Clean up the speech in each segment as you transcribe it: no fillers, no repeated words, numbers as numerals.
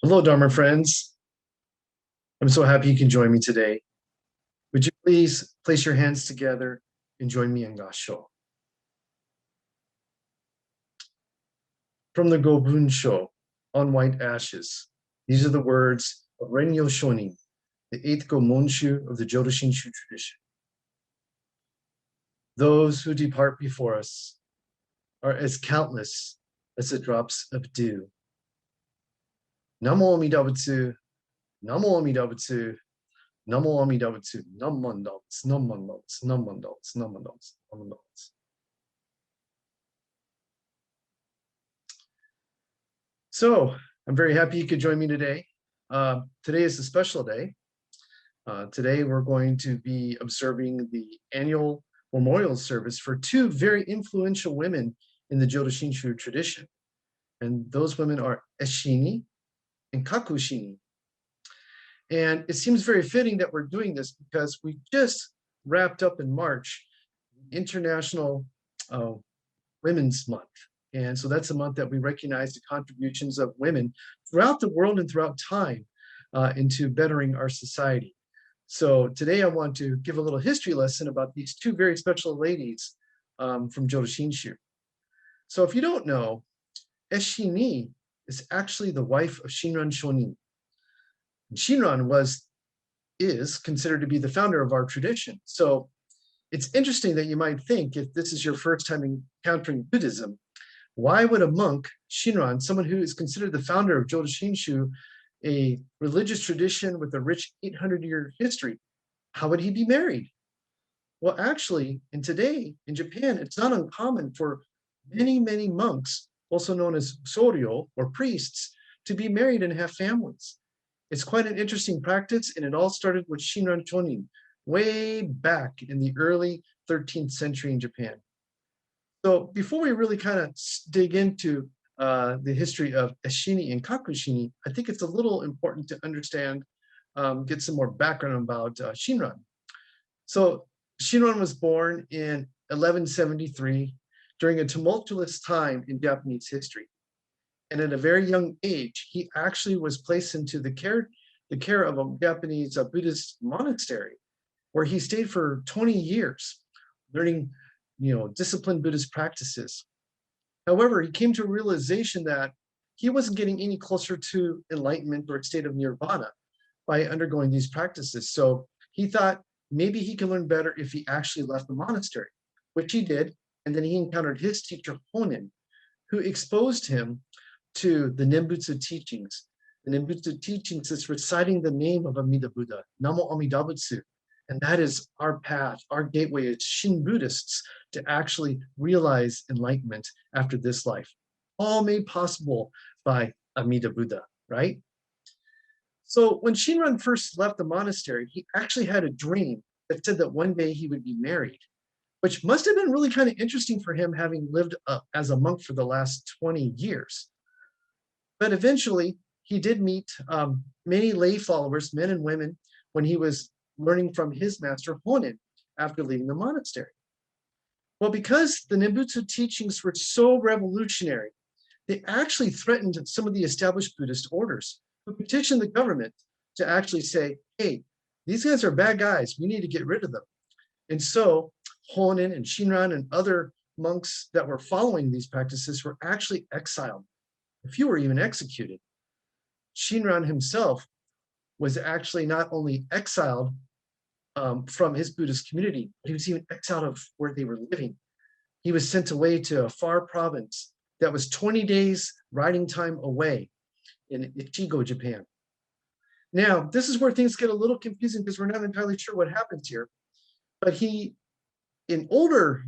Hello, Dharma friends. I'm so happy you can join me today. Would you please place your hands together and join me in Gasho? From the Gobunsho, on white ashes. These are the words of Renyo Shonin, the eighth Gomonshu of the Jodo Shinshu tradition. Those who depart before us are as countless as the drops of dew. Namo Amida Butsu, Namo Amida Butsu, Namo Amida Butsu, Nam Mandals, Nam Mandals, Nam Mandals, Nam Mandals, Nam Mandals. So I'm very happy you could join me today. Today is a special day. Today we're going to be observing the annual memorial service for two very influential women in the Jodo Shinshu tradition. And those women are Eshinni and Kakushinni. And it seems very fitting that we're doing this because we just wrapped up in March, International Women's Month. And so that's a month that we recognize the contributions of women throughout the world and throughout time into bettering our society. So today I want to give a little history lesson about these two very special ladies from Jodo Shinshu. So if you don't know, Eshinni is actually the wife of Shinran Shonin. Shinran is considered to be the founder of our tradition. So it's interesting that you might think, if this is your first time encountering Buddhism, why would a monk, Shinran, someone who is considered the founder of Jodo Shinshu, a religious tradition with a rich 800-year history, how would he be married? Well, actually, today in Japan, it's not uncommon for many, many monks, also known as soryo or priests, to be married and have families. It's quite an interesting practice, and it all started with Shinran Shonin way back in the early 13th century in Japan. So before we really kind of dig into the history of Eshinni and Kakushinni, I think it's a little important to understand, get some more background about Shinran. So Shinran was born in 1173 during a tumultuous time in Japanese history. And at a very young age, he actually was placed into the care of a Japanese Buddhist monastery, where he stayed for 20 years, learning disciplined Buddhist practices. However, he came to a realization that he wasn't getting any closer to enlightenment or a state of nirvana by undergoing these practices. So he thought maybe he could learn better if he actually left the monastery, which he did. And then he encountered his teacher, Honen, who exposed him to the Nembutsu teachings. The Nembutsu teachings is reciting the name of Amida Buddha, Namo Amida Butsu. And that is our path, our gateway as Shin Buddhists to actually realize enlightenment after this life. All made possible by Amida Buddha, right? So when Shinran first left the monastery, he actually had a dream that said that one day he would be married, which must have been really kind of interesting for him, having lived as a monk for the last 20 years. But eventually, he did meet many lay followers, men and women, when he was learning from his master Honen after leaving the monastery. Well, because the Nembutsu teachings were so revolutionary, they actually threatened some of the established Buddhist orders, who petitioned the government to actually say, hey, these guys are bad guys, we need to get rid of them. And so Honen and Shinran and other monks that were following these practices were actually exiled. A few were even executed. Shinran himself was actually not only exiled from his Buddhist community, but he was even exiled of where they were living. He was sent away to a far province that was 20 days riding time away in Ichigo, Japan. Now, this is where things get a little confusing because we're not entirely sure what happens here. But he, in older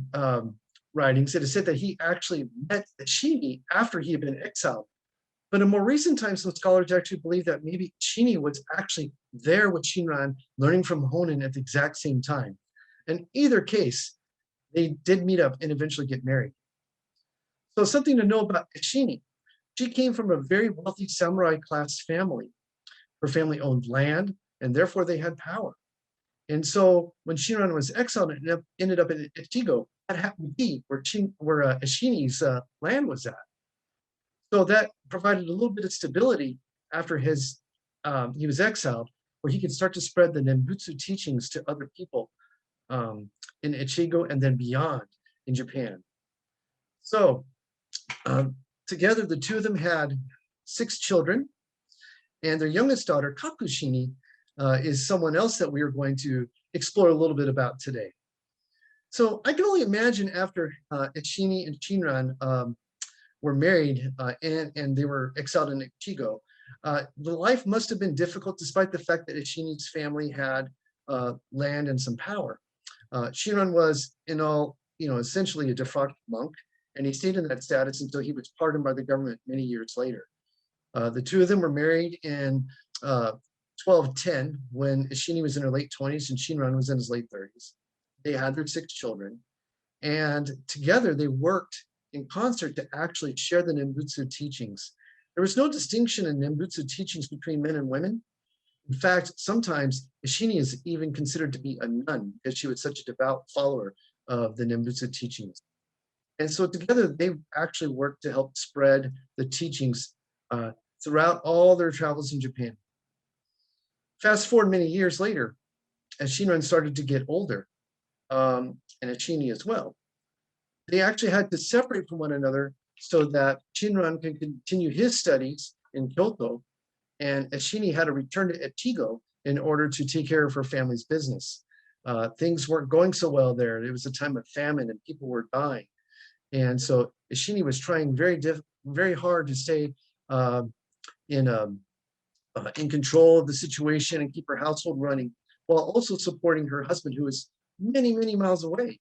writings, it is said that he actually met Eshinni after he had been exiled. But in more recent times, some scholars actually believe that maybe Eshinni was actually there with Shinran, learning from Honen at the exact same time. In either case, they did meet up and eventually get married. So something to know about Eshinni. She came from a very wealthy samurai class family. Her family owned land, and therefore they had power. And so when Shinran was exiled and ended up in Ichigo, that happened to be where Eshinni's land was at. So that provided a little bit of stability after he was exiled, where he could start to spread the Nembutsu teachings to other people in Echigo and then beyond in Japan. So together, the two of them had 6 children, and their youngest daughter, Kakushinni, is someone else that we are going to explore a little bit about today. So I can only imagine after Eshinni and Shinran were married and they were exiled in Echigo, the life must have been difficult despite the fact that Eshinni's family had land and some power. Shinran was essentially a defrocked monk, and he stayed in that status until he was pardoned by the government many years later. The two of them were married in 1210 when Eshinni was in her late 20s and Shinran was in his late 30s. They had their 6 children, and together they worked in concert to actually share the Nembutsu teachings. There was no distinction in Nembutsu teachings between men and women. In fact, sometimes Eshinni is even considered to be a nun because she was such a devout follower of the Nembutsu teachings. And so together they actually worked to help spread the teachings throughout all their travels in Japan. Fast forward many years later, as Shinran started to get older, and Eshinni as well, they actually had to separate from one another so that Shinran could continue his studies in Kyoto, and Eshinni had to return to Echigo in order to take care of her family's business. Things weren't going so well there. It was a time of famine and people were dying. And so Eshinni was trying very hard to stay in control of the situation and keep her household running, while also supporting her husband, who was many, many miles away.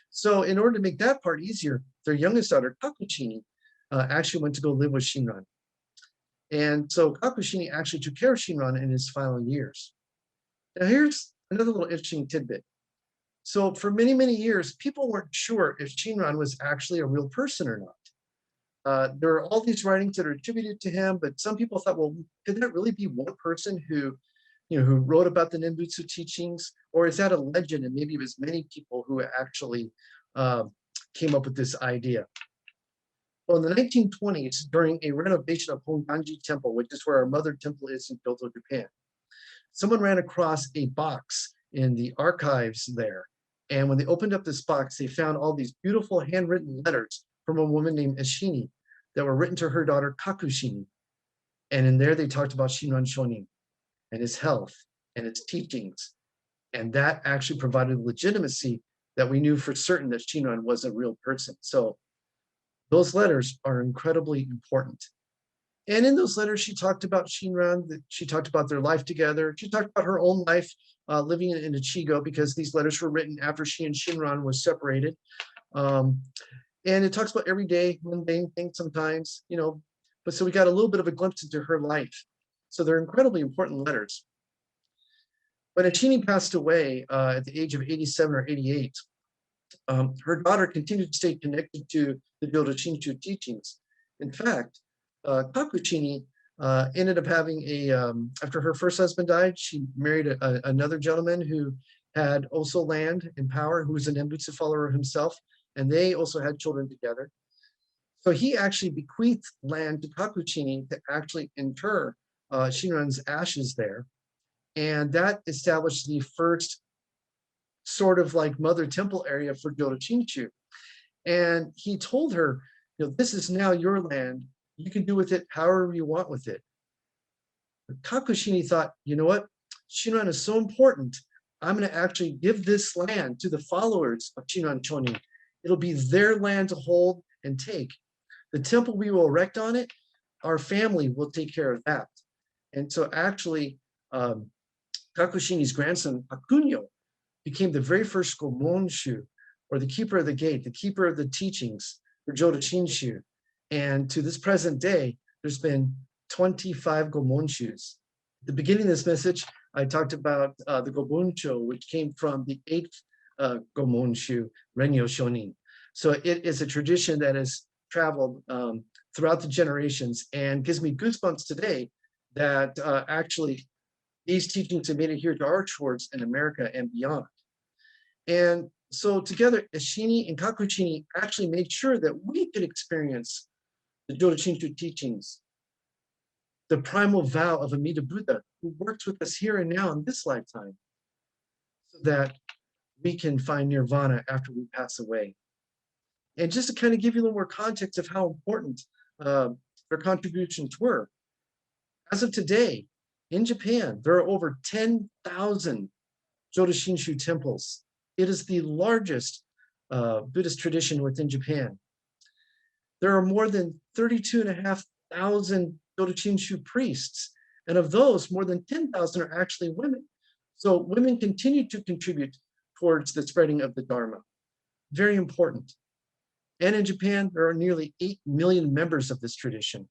So in order to make that part easier, their youngest daughter, Kakushinni, actually went to go live with Shinran. And so Kakushinni actually took care of Shinran in his final years. Now here's another little interesting tidbit. So for many, many years, people weren't sure if Shinran was actually a real person or not. There are all these writings that are attributed to him, but some people thought, well, could that really be one person who wrote about the Nembutsu teachings, or is that a legend? And maybe it was many people who actually came up with this idea. Well, in the 1920s, during a renovation of Honganji Temple, which is where our mother temple is in Kyoto, Japan, someone ran across a box in the archives there. And when they opened up this box, they found all these beautiful handwritten letters from a woman named Eshinni that were written to her daughter Kakushinni. And in there, they talked about Shinran Shonin and his health and his teachings. And that actually provided legitimacy that we knew for certain that Shinran was a real person. So those letters are incredibly important. And in those letters, she talked about Shinran, she talked about their life together. She talked about her own life living in Echigo, because these letters were written after she and Shinran was separated. And it talks about everyday mundane things sometimes, but so we got a little bit of a glimpse into her life. So they're incredibly important letters. When Eshinni passed away at the age of 87 or 88, her daughter continued to stay connected to the Jodo Shinshu teachings. In fact, Kakushinni ended up having after her first husband died, she married another gentleman who had also land and power, who was an Nembutsu follower himself, and they also had children together. So he actually bequeathed land to Kakushinni to actually inter Shinran's ashes there. And that established the first sort of like mother temple area for Jodo Shinshu. And he told her, this is now your land. You can do with it however you want with it. But Kakushinni thought, you know what? Shinran is so important. I'm going to actually give this land to the followers of Shinran Shonin. It'll be their land to hold and take. The temple we will erect on it, our family will take care of that. And so actually, Kakushinni's grandson, Hakunyo, became the very first Gomonshu, or the keeper of the gate, the keeper of the teachings for Jodo Shinshu. And to this present day, there's been 25 Gomonshus. At the beginning of this message, I talked about the Gobuncho, which came from the 8th Gomonshu, Renyo Shonin. So it is a tradition that has traveled throughout the generations and gives me goosebumps today that actually these teachings have made it here to our shores in America and beyond. And so together, Eshinni and Kakushinni actually made sure that we could experience the Jodo Shinshu teachings the primal vow of Amida Buddha, who works with us here and now in this lifetime, so that we can find nirvana after we pass away. And just to kind of give you a little more context of how important their contributions were, as of today, in Japan, there are over 10,000 Jodo Shinshu temples. It is the largest Buddhist tradition within Japan. There are more than 32,500 Jodo Shinshu priests, and of those, more than 10,000 are actually women. So women continue to contribute towards the spreading of the Dharma. Very important. And in Japan, there are nearly 8 million members of this tradition.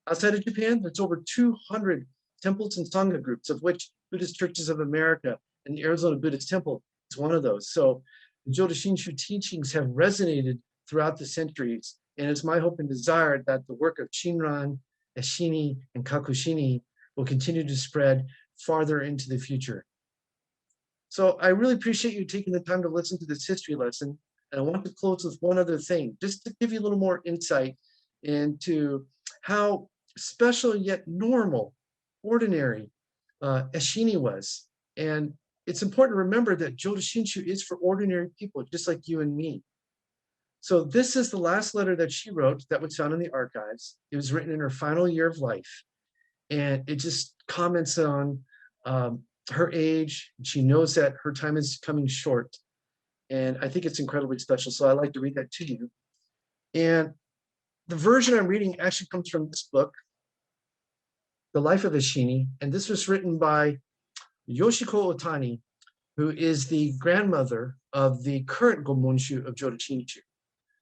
Outside of Japan, there's over 200 temples and Sangha groups, of which Buddhist Churches of America and the Arizona Buddhist Temple is one of those. So the Jodo Shinshu teachings have resonated throughout the centuries, and it's my hope and desire that the work of Shinran, Eshinni, and Kakushinni will continue to spread farther into the future. So I really appreciate you taking the time to listen to this history lesson. And I want to close with one other thing, just to give you a little more insight into how special yet normal, ordinary Eshinni was. And it's important to remember that Jodo Shinshu is for ordinary people, just like you and me. So this is the last letter that she wrote that was found in the archives. It was written in her final year of life. And it just comments on her age. She knows that her time is coming short. And I think it's incredibly special. So I'd like to read that to you. And the version I'm reading actually comes from this book, The Life of Eshinni. And this was written by Yoshiko Otani, who is the grandmother of the current Gomonshu of Jodo Shinshu.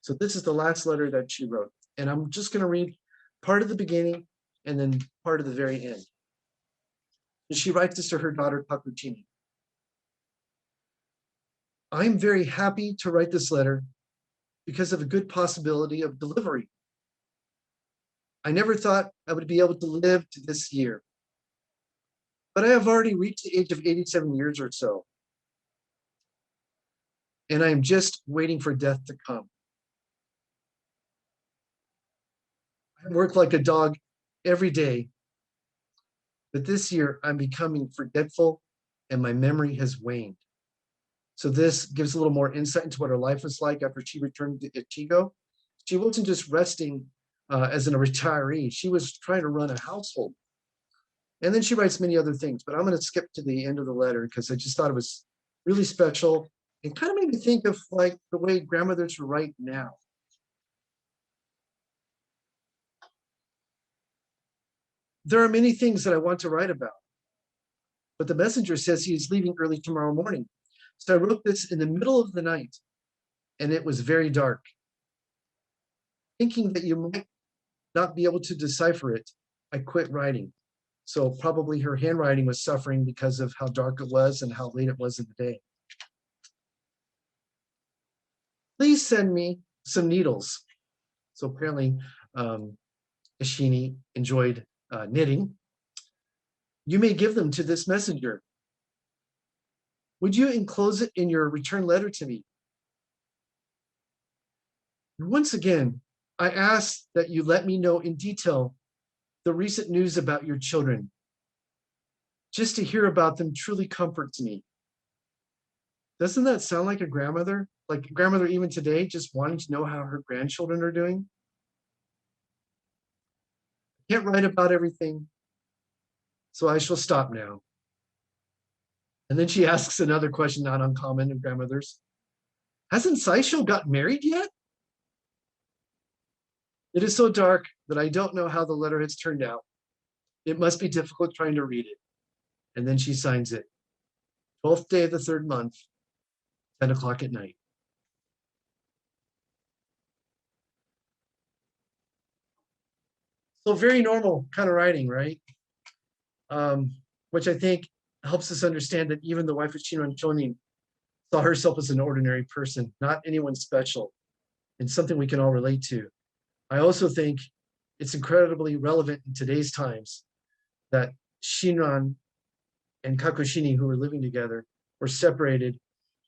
So this is the last letter that she wrote. And I'm just going to read part of the beginning and then part of the very end. And she writes this to her daughter, Kakushinni. I'm very happy to write this letter because of a good possibility of delivery. I never thought I would be able to live to this year, but I have already reached the age of 87 years or so, and I am just waiting for death to come. I work like a dog every day, but this year I'm becoming forgetful and my memory has waned. So this gives a little more insight into what her life was like after she returned to Ichigo. She wasn't just resting as a retiree. She was trying to run a household. And then she writes many other things, but I'm going to skip to the end of the letter because I just thought it was really special and kind of made me think of like the way grandmothers write now. There are many things that I want to write about, but the messenger says he is leaving early tomorrow morning. So I wrote this in the middle of the night, and it was very dark. Thinking that you might not be able to decipher it, I quit writing. So probably her handwriting was suffering because of how dark it was and how late it was in the day. Please send me some needles. So apparently Eshinni enjoyed knitting. You may give them to this messenger. Would you enclose it in your return letter to me? And once again, I ask that you let me know in detail the recent news about your children. Just to hear about them truly comforts me. Doesn't that sound like a grandmother? Like a grandmother even today, just wanting to know how her grandchildren are doing? I can't write about everything, so I shall stop now. And then she asks another question not uncommon in grandmothers. Hasn't Saisho got married yet? It is so dark that I don't know how the letter has turned out. It must be difficult trying to read it. And then she signs it. 12th day of the 3rd month, 10 o'clock at night. So very normal kind of writing, right? Which I think helps us understand that even the wife of Shinran Chonin saw herself as an ordinary person, not anyone special, and something we can all relate to. I also think it's incredibly relevant in today's times that Shinran and Kakushinni, who were living together, were separated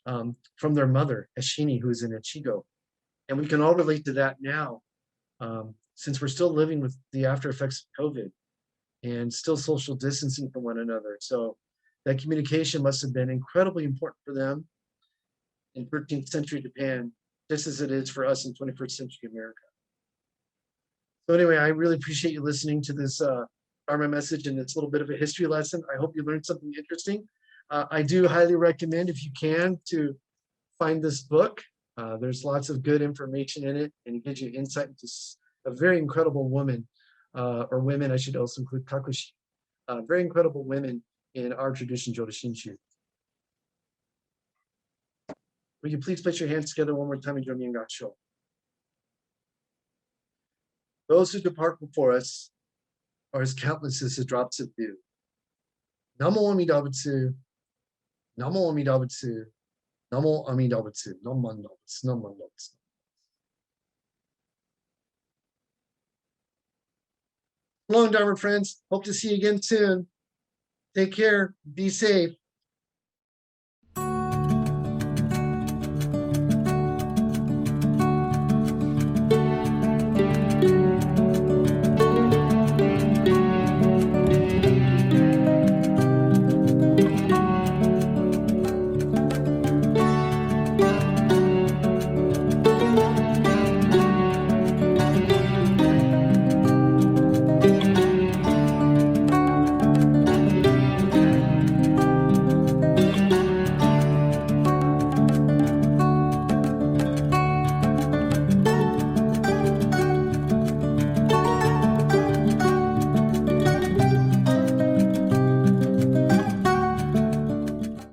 from their mother, Eshinni, who is in Ichigo. And we can all relate to that now, since we're still living with the after effects of COVID. and still social distancing from one another. So that communication must have been incredibly important for them in 13th century Japan, just as it is for us in 21st century America. So anyway, I really appreciate you listening to this Dharma message and it's a little bit of a history lesson. I hope you learned something interesting. I do highly recommend, if you can, to find this book. There's lots of good information in it, and it gives you insight into a very incredible woman, or women, I should also include Kakushinni, very incredible women in our tradition, Jodo Shinshu. Will you please place your hands together one more time and join me in Gacho? Those who depart before us are as countless as the drops of dew. Namo Amida Butsu, Namo Amida Butsu, Namo Amida Butsu, Naman Nobutsu, Naman Nobutsu. Hello, Dharma friends. Hope to see you again soon. Take care. Be safe.